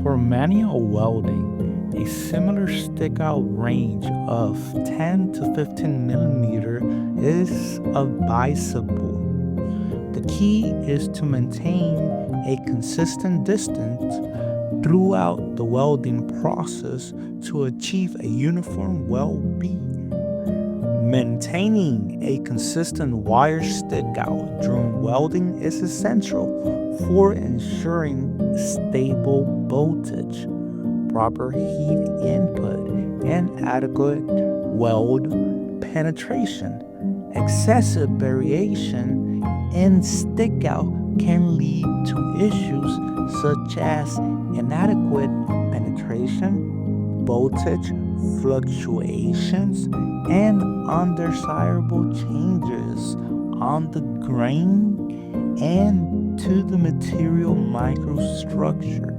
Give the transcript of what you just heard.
For manual welding, a similar stick-out range of 10 to 15 millimeter is advisable. The key is to maintain a consistent distance throughout the welding process to achieve a uniform weld bead. Maintaining a consistent wire stick-out during welding is essential for ensuring stable voltage, proper heat input, and adequate weld penetration. Excessive variation in stick-out can lead to issues such as inadequate penetration, voltage fluctuations, and undesirable changes on the grain and to the material microstructure.